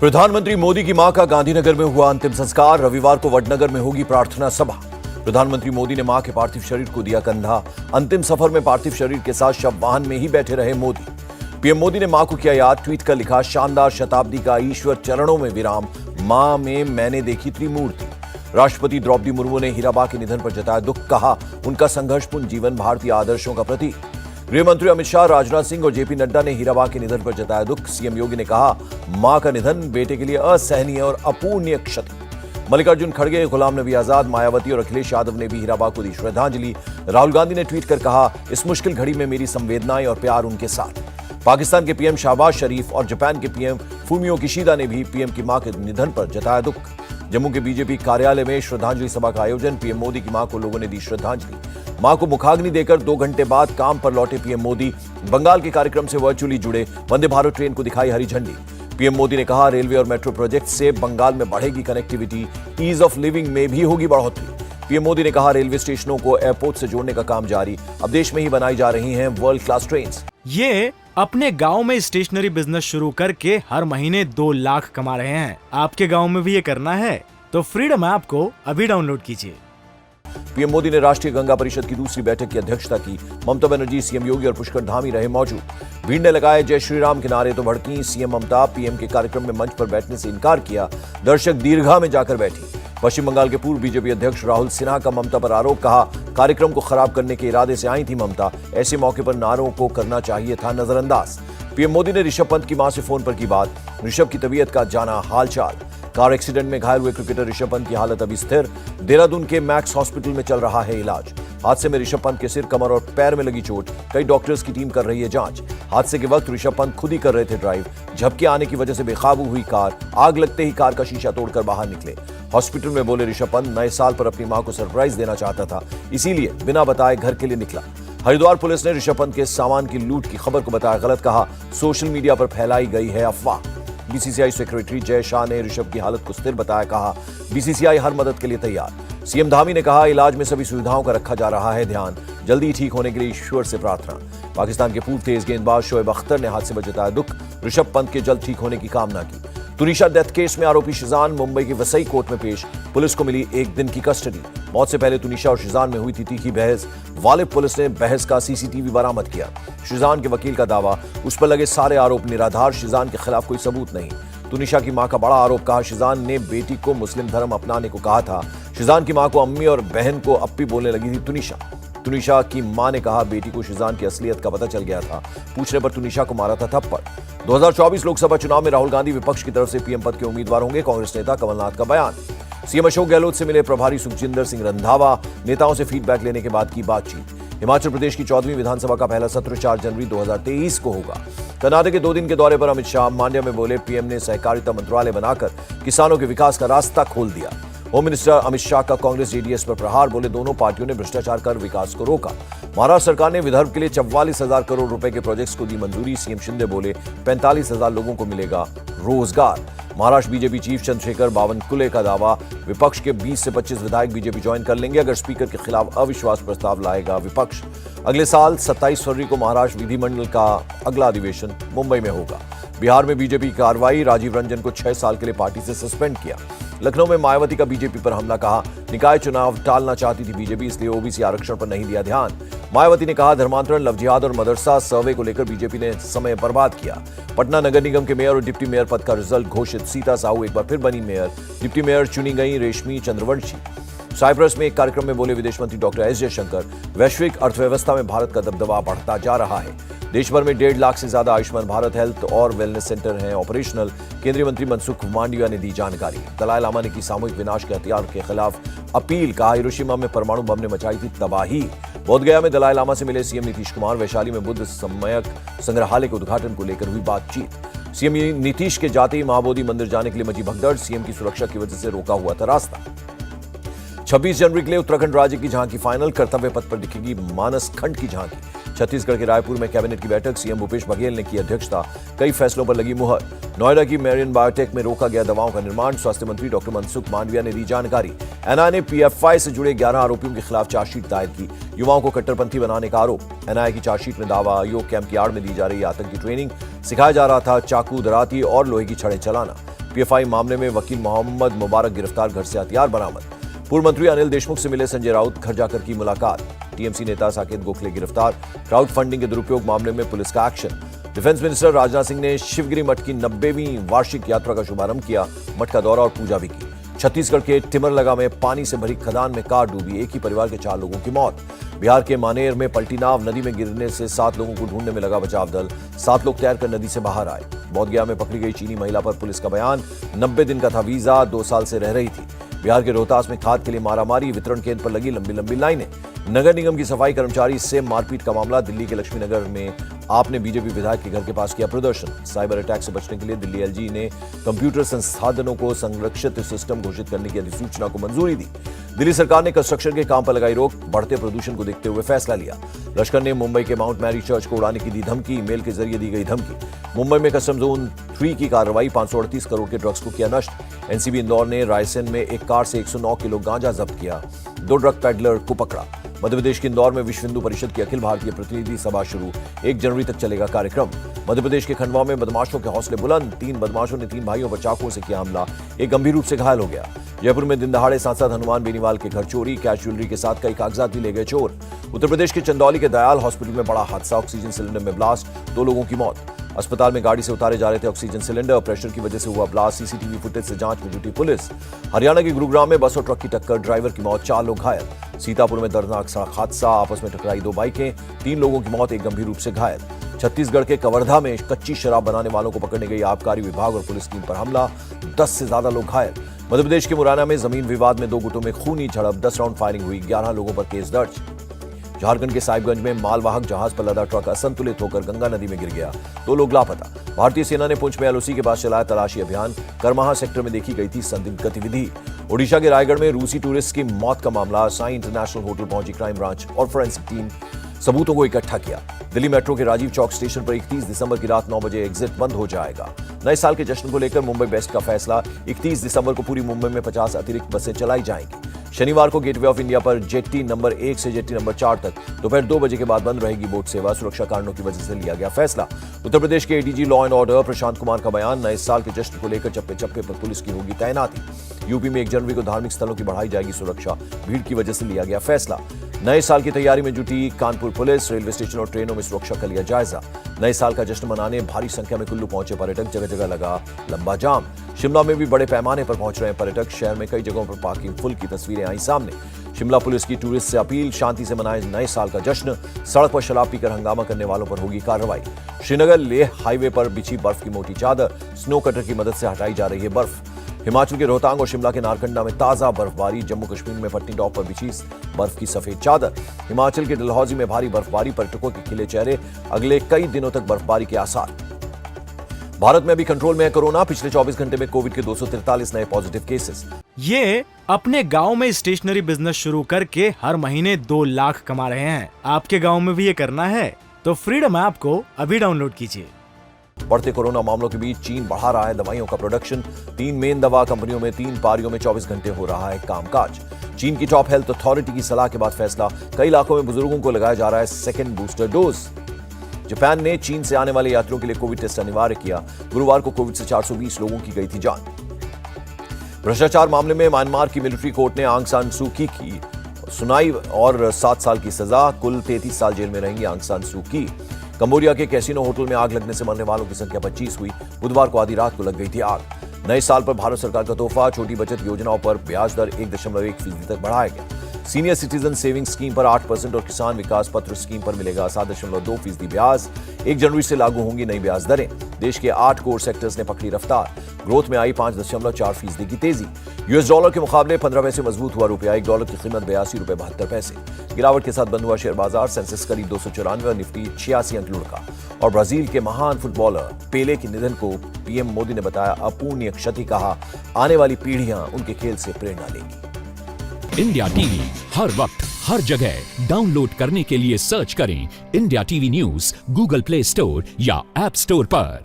प्रधानमंत्री मोदी की मां का गांधीनगर में हुआ अंतिम संस्कार। रविवार को वडनगर में होगी प्रार्थना सभा। प्रधानमंत्री मोदी ने मां के पार्थिव शरीर को दिया कंधा। अंतिम सफर में पार्थिव शरीर के साथ शव वाहन में ही बैठे रहे मोदी। पीएम मोदी ने मां को किया याद। ट्वीट कर लिखा, शानदार शताब्दी का ईश्वर चरणों में विराम, मां में मैंने देखी त्रिमूर्ति। राष्ट्रपति द्रौपदी मुर्मू ने हीराबा के निधन पर जताया दुख, कहा उनका संघर्षपूर्ण जीवन भारतीय आदर्शों का प्रतीक। गृह मंत्री अमित शाह, राजनाथ सिंह और जेपी नड्डा ने हीराबा के निधन पर जताया दुख। सीएम योगी ने कहा, मां का निधन बेटे के लिए असहनीय और अपूर्णीय क्षति। मल्लिकार्जुन खड़गे, गुलाम नबी आजाद, मायावती और अखिलेश यादव ने भी हीराबा को दी श्रद्धांजलि। राहुल गांधी ने ट्वीट कर कहा, इस मुश्किल घड़ी में मेरी संवेदनाएं और प्यार उनके साथ। पाकिस्तान के पीएम शहबाज शरीफ और जापान के पीएम फूमियो किशिदा ने भी पीएम की मां के निधन पर जताया दुख। जम्मू के बीजेपी कार्यालय में श्रद्धांजलि सभा का आयोजन। पीएम मोदी की मां को लोगों ने दी श्रद्धांजलि। मां को मुखाग्नि देकर 2 घंटे बाद काम पर लौटे पीएम मोदी। बंगाल के कार्यक्रम से वर्चुअली जुड़े। वंदे भारत ट्रेन को दिखाई हरी झंडी। पीएम मोदी ने कहा, रेलवे और मेट्रो प्रोजेक्ट से बंगाल में बढ़ेगी कनेक्टिविटी, ईज ऑफ लिविंग में भी होगी बढ़ोतरी। पीएम मोदी ने कहा, रेलवे स्टेशनों को एयरपोर्ट से जोड़ने का काम जारी। अब देश में ही बनाई जा रही हैं वर्ल्ड क्लास ट्रेन। ये अपने गांव में स्टेशनरी बिजनेस शुरू करके हर महीने 2 लाख कमा रहे हैं। आपके गांव में भी ये करना है तो फ्रीडम ऐप को अभी डाउनलोड कीजिए। पीएम मोदी ने राष्ट्रीय गंगा परिषद की दूसरी बैठक की अध्यक्षता की। ममता बनर्जी, सीएम योगी और पुष्कर धामी रहे मौजूद। भीड़ ने लगाए जय श्री राम के नारे तो भड़की सीएम ममता। पीएम के कार्यक्रम में मंच पर बैठने से इनकार किया। दर्शक दीर्घा में जाकर बैठी। पश्चिम बंगाल के पूर्व बीजेपी अध्यक्ष राहुल सिन्हा का ममता पर आरोप, कहा कार्यक्रम को खराब करने के इरादे से आई थी ममता। ऐसे मौके पर नारों को करना चाहिए था नजरअंदाज। पीएम मोदी ने ऋषभ पंत की मां से फोन पर की बात। ऋषभ की तबीयत का जाना हालचाल। कार एक्सीडेंट में घायल हुए क्रिकेटर ऋषभ पंत की हालत अभी स्थिर। देहरादून के मैक्स हॉस्पिटल में चल रहा है इलाज। हादसे में ऋषभ पंत के सिर, कमर और पैर में लगी चोट। कई डॉक्टर्स की टीम कर रही है जांच। हादसे के वक्त ऋषभ पंत खुद ही कर रहे थे ड्राइव। झपके आने की वजह से बेकाबू हुई कार। आग लगते ही कार का शीशा तोड़कर बाहर निकले। हॉस्पिटल में बोले ऋषभ पंत, नए साल पर अपनी मां को सरप्राइज देना चाहता था, इसीलिए बिना बताए घर के लिए निकला। हरिद्वार पुलिस ने ऋषभ पंत के सामान की लूट की खबर को बताया गलत, कहा सोशल मीडिया पर फैलाई गई है अफवाह। बीसीसीआई सेक्रेटरी जय शाह ने ऋषभ की हालत को स्थिर बताया, कहा बीसीसीआई हर मदद के लिए तैयार। सीएम धामी ने कहा, इलाज में सभी सुविधाओं का रखा जा रहा है ध्यान, जल्दी ठीक होने के लिए ईश्वर से प्रार्थना। पाकिस्तान के पूर्व तेज गेंदबाज शोएब अख्तर ने हादसे पर जताया दुख। ऋषभ पंत के जल्द ठीक होने की कामना की। तुनिशा डेथ केस में आरोपी शिजान मुंबई की वसई कोर्ट में पेश। पुलिस को मिली 1 दिन की कस्टडी। मौत से पहले तुनिशा और शिजान में हुई थी तीखी बहस। वालिद पुलिस ने बहस का सीसीटीवी बरामद किया। शिजान के वकील का दावा, उस पर लगे सारे आरोप निराधार, शिजान के खिलाफ कोई सबूत नहीं। तुनिशा की मां का बड़ा आरोप, कहा शिजान ने बेटी को मुस्लिम धर्म अपनाने को कहा था। शिजान की मां को अम्मी और बहन को अप्पी बोलने लगी थी तुनिशा। तुनिशा की मां ने कहा, बेटी को शिजान की असलियत का पता चल गया था। पूछने पर तुनिशा को मारा था थप्पड़। 2024 लोकसभा चुनाव में राहुल गांधी विपक्ष की तरफ से पीएम पद के उम्मीदवार होंगे, कांग्रेस नेता कमलनाथ का बयान। सीएम अशोक गहलोत से मिले प्रभारी सुखजिंदर सिंह रंधावा। नेताओं से फीडबैक लेने के बाद की बातचीत। हिमाचल प्रदेश की 14वीं विधानसभा का पहला सत्र 4 जनवरी 2023 को होगा। कर्नाटक के 2 दिन के दौरे पर अमित शाह मांड्या में बोले, पीएम ने सहकारिता मंत्रालय बनाकर किसानों के विकास का रास्ता खोल दिया। होम मिनिस्टर अमित शाह का कांग्रेस जेडीएस पर प्रहार, बोले दोनों पार्टियों ने भ्रष्टाचार कर विकास को रोका। महाराष्ट्र सरकार ने विदर्भ के लिए 44,000 करोड़ रुपए के प्रोजेक्ट्स को दी मंजूरी। सीएम शिंदे बोले, 45,000 लोगों को मिलेगा रोजगार। महाराष्ट्र बीजेपी चीफ चंद्रशेखर बावनकुले का दावा, विपक्ष के 20 से 25 विधायक बीजेपी ज्वाइन कर लेंगे अगर स्पीकर के खिलाफ अविश्वास प्रस्ताव लाएगा विपक्ष। अगले साल 27 फरवरी को महाराष्ट्र विधिमंडल का अगला अधिवेशन मुंबई में होगा। बिहार में बीजेपी की कार्रवाई, राजीव रंजन को 6 साल के लिए पार्टी से सस्पेंड किया। लखनऊ में मायावती का बीजेपी पर हमला, कहा निकाय चुनाव टालना चाहती थी बीजेपी, इसलिए ओबीसी आरक्षण पर नहीं दिया ध्यान। मायावती ने कहा, धर्मांतरण, लव जिहाद और मदरसा सर्वे को लेकर बीजेपी ने समय बर्बाद किया। पटना नगर निगम के मेयर और डिप्टी मेयर पद का रिजल्ट घोषित। सीता साहू एक बार फिर बनी मेयर। डिप्टी मेयर चुनी गई रेशमी चंद्रवंशी। साइप्रस में एक कार्यक्रम में बोले विदेश मंत्री डॉक्टर एस जयशंकर, वैश्विक अर्थव्यवस्था में भारत का दबदबा बढ़ता जा रहा है। देश भर में 1.5 लाख से ज्यादा आयुष्मान भारत हेल्थ और वेलनेस सेंटर हैं ऑपरेशनल। केंद्रीय मंत्री मनसुख मांडविया ने दी जानकारी। दलाई लामा ने की सामूहिक विनाश के हथियार के खिलाफ अपील, कहा हिरोशिमा में परमाणु बम ने मचाई थी तबाही। बोधगया में दलाई लामा से मिले सीएम नीतीश कुमार। वैशाली में बुद्ध सम्मयक संग्रहालय के उद्घाटन को लेकर हुई बातचीत। सीएम नीतीश के जाते ही महाबोधि मंदिर जाने के लिए मची भगदड़। सीएम की सुरक्षा की वजह से रोका हुआ था रास्ता। 26 जनवरी के लिए उत्तराखंड राज्य की झांकी फाइनल। कर्तव्य पथ पर दिखेगी मानस खंड की झांकी। छत्तीसगढ़ के रायपुर में कैबिनेट की बैठक, सीएम भूपेश बघेल ने की अध्यक्षता। कई फैसलों पर लगी मुहर। नोएडा की मेरियन बायोटेक में रोका गया दवाओं का निर्माण। स्वास्थ्य मंत्री डॉक्टर मनसुख मांडविया ने दी जानकारी। एनआईए ने पीएफआई से जुड़े 11 आरोपियों के खिलाफ चार्जशीट दायर की। युवाओं को कट्टरपंथी बनाने का आरोप। एनआईए की चार्जशीट में दावा, योग कैंप की आड़ में दी जा रही आतंकी ट्रेनिंग, सिखाया जा रहा था चाकू, दराती और लोहे की छड़ें चलाना। पीएफआई मामले में वकील मोहम्मद मुबारक गिरफ्तार, घर से हथियार बरामद। पूर्व मंत्री अनिल देशमुख से मिले संजय राउत, घर जाकर की मुलाकात। टीएमसी नेता साकेत गोखले गिरफ्तार, क्राउड फंडिंग के दुरुपयोग मामले में पुलिस का action. Defence minister Rajnath Singh ने शिवगिरी मठ की 90वीं वार्षिक यात्रा का शुभारंभ किया, मठ का दौरा और पूजा भी की। छत्तीसगढ़ के टिमरलगा में पानी से भरी खदान में कार डूबी, एक ही परिवार के 4 लोगों की मौत। बिहार के मानेर में पलटी नाव, नदी में गिरने से 7 लोगों को ढूंढने में लगा बचाव दल। 7 लोग तैरकर नदी से बाहर आए। बोधगया में पकड़ी गई चीनी महिला पर पुलिस का बयान, 90 दिन का था वीजा, 2 साल से रह रही थी। बिहार के रोहतास में खाद के लिए मारामारी, वितरण केंद्र पर लगी लंबी लंबी लाइनें। नगर निगम की सफाई कर्मचारी से मारपीट का मामला, दिल्ली के लक्ष्मी नगर में आपने बीजेपी विधायक के घर के पास किया प्रदर्शन। साइबर अटैक से बचने के लिए दिल्ली एलजी ने कंप्यूटर संसाधनों को संरक्षित सिस्टम घोषित करने की अधिसूचना को मंजूरी दी। दिल्ली सरकार ने कंस्ट्रक्शन के काम पर लगाई रोक, बढ़ते प्रदूषण को देखते हुए फैसला लिया। लश्कर ने मुंबई के माउंट मैरी चर्च को उड़ाने की दी धमकी, ईमेल के जरिए दी गई धमकी। मुंबई में कस्टम जोन 3 की कार्रवाई, 538 करोड़ के ड्रग्स को किया नष्ट। एनसीबी इंदौर ने रायसेन में एक कार से 109 किलो गांजा जब्त किया, 2 ड्रग पेडलर को पकड़ा। मध्य प्रदेश के इंदौर में विश्व हिंदू परिषद की अखिल भारतीय प्रतिनिधि सभा शुरू, 1 जनवरी तक चलेगा कार्यक्रम। मध्य प्रदेश के खंडवा में बदमाशों के हौसले बुलंद, 3 बदमाशों ने 3 भाइयों पर चाकुओं से किया हमला, एक गंभीर रूप से घायल हो गया। जयपुर में दिन दहाड़े सांसद हनुमान बेनीवाल के घर चोरी, कैश ज्वेलरी के साथ कई कागजात भी ले गए चोर। उत्तर प्रदेश के चंदौली के दयाल हॉस्पिटल में बड़ा हादसा, ऑक्सीजन सिलेंडर में ब्लास्ट, 2 लोगों की मौत। अस्पताल में गाड़ी से उतारे जा रहे थे ऑक्सीजन सिलेंडर, प्रेशर की वजह से हुआ ब्लास्ट, सीसीटीवी फुटेज से जांच में जुटी पुलिस। हरियाणा के गुरुग्राम में बस और ट्रक की टक्कर, ड्राइवर की मौत, 4 लोग घायल। सीतापुर में दर्दनाक सड़क हादसा, आपस में टकराई 2 बाइकें, 3 लोगों की मौत, एक गंभीर रूप से घायल। छत्तीसगढ़ के कवर्धा में कच्ची शराब बनाने वालों को पकड़ने गई आबकारी विभाग और पुलिस टीम पर हमला, 10 से ज्यादा लोग घायल। मध्य प्रदेश के मुरैना में जमीन विवाद में 2 गुटों में खूनी झड़प, 10 राउंड फायरिंग हुई, 11 लोगों पर केस दर्ज। झारखंड के साहिबगंज में मालवाहक जहाज पर लदा ट्रक असंतुलित होकर गंगा नदी में गिर गया, 2 लोग लापता। भारतीय सेना ने पुंछ में एलओसी के पास चलाया तलाशी अभियान, करमाहा सेक्टर में देखी गई थी संदिग्ध गतिविधि। ओडिशा के रायगढ़ में रूसी टूरिस्ट की मौत का मामला, साई इंटरनेशनल होटल पहुंची क्राइम ब्रांच और फोरेंसिक टीम, सबूतों को इकट्ठा किया। दिल्ली मेट्रो के राजीव चौक स्टेशन पर 31 दिसंबर की रात 9 बजे एग्जिट बंद हो जाएगा। नए साल के जश्न को लेकर मुंबई बेस्ट का फैसला, 31 दिसंबर को पूरी मुंबई में 50 अतिरिक्त बसें चलाई जाएंगी। शनिवार को गेटवे ऑफ इंडिया पर जेट्टी नंबर 1 से जेट्टी नंबर 4 तक दोपहर 2 बजे के बाद बंद रहेगी बोट सेवा, सुरक्षा कारणों की वजह से लिया गया फैसला। उत्तर प्रदेश के ADG law and order Prashant Kumar का बयान, नए साल के जश्न को लेकर चप्पे चप्पे पर पुलिस की होगी तैनाती। यूपी में 1 जनवरी को धार्मिक स्थलों की बढ़ाई जाएगी सुरक्षा, भीड़ की वजह से लिया गया फैसला। नए साल की तैयारी में जुटी कानपुर पुलिस, रेलवे स्टेशन और ट्रेनों में सुरक्षा का लिया जायजा। नए साल का जश्न मनाने भारी संख्या में कुल्लू पहुंचे पर्यटक, जगह जगह लगा लंबा जाम। शिमला में भी बड़े पैमाने पर पहुंच रहे हैं पर्यटक, शहर में कई जगहों पर पार्किंग फुल की तस्वीरें आई सामने। शिमला पुलिस की टूरिस्ट से अपील, शांति से मनाएं नए साल का जश्न, सड़क पर शराब पीकर हंगामा करने वालों पर होगी कार्रवाई। श्रीनगर लेह हाईवे पर बिछी बर्फ की मोटी चादर, स्नो कटर की मदद से हटाई जा रही है बर्फ। हिमाचल के रोहतांग और शिमला के नारकंडा में ताजा बर्फबारी, जम्मू कश्मीर में पट्टी टॉप पर बिछी बर्फ की सफेद चादर। हिमाचल के डलहौजी में भारी बर्फबारी, पर्यटकों के खिले चेहरे, अगले कई दिनों तक बर्फबारी के आसार। भारत में अभी कंट्रोल में है कोरोना, पिछले 24 घंटे में कोविड के 243 नए पॉजिटिव केसेस। ये अपने गांव में स्टेशनरी बिजनेस शुरू करके हर महीने 2 लाख कमा रहे हैं। आपके गांव में भी ये करना है तो फ्रीडम ऐप को अभी डाउनलोड कीजिए। बढ़ते कोरोना मामलों के बीच चीन बढ़ा रहा है दवाइयों का प्रोडक्शन, 3 मेन दवा कंपनियों में 3 पारियों में 24 घंटे हो रहा है कामकाज। चीन की टॉप हेल्थ अथॉरिटी की सलाह के बाद फैसला, कई इलाकों में बुजुर्गों को लगाया जा रहा है सेकेंड बूस्टर डोज। जापान ने चीन से आने वाले यात्रियों के लिए कोविड टेस्ट अनिवार्य किया, गुरुवार को कोविड से 420 लोगों की गई थी जान। भ्रष्टाचार मामले में म्यांमार की मिलिट्री कोर्ट ने आंग सान सू की सुनाई और 7 साल की सजा, कुल 33 साल जेल में रहेंगी आंग सान सू की। कंबोडिया के कैसीनो होटल में आग लगने से मरने वालों की संख्या 25 हुई, बुधवार को आधी रात को लग गई थी आग। नए साल पर भारत सरकार का तोहफा, छोटी बचत योजनाओं पर ब्याज दर 1.1% तक बढ़ाया गया। सीनियर सिटीजन सेविंग स्कीम पर 8% और किसान विकास पत्र स्कीम पर मिलेगा 7.2% ब्याज। 1 जनवरी से लागू होंगी नई ब्याज दरें। देश के 8 कोर सेक्टर्स ने पकड़ी रफ्तार, ग्रोथ में आई 5.4% की तेजी। यूएस डॉलर के मुकाबले 15 पैसे मजबूत हुआ रुपया, $1 की कीमत $82.72। गिरावट के साथ बंद हुआ शेयर बाजार, सेंसेक्स करीब 294 और निफ्टी 86 अंक लुढ़का। और ब्राजील के महान फुटबॉलर पेले के निधन को पीएम मोदी ने बताया अपूर्णीय क्षति, कहा आने वाली पीढ़ियां उनके खेल से प्रेरणा लेंगी। इंडिया टीवी हर वक्त हर जगह डाउनलोड करने के लिए सर्च करें India TV news Google play store या ऐप स्टोर पर।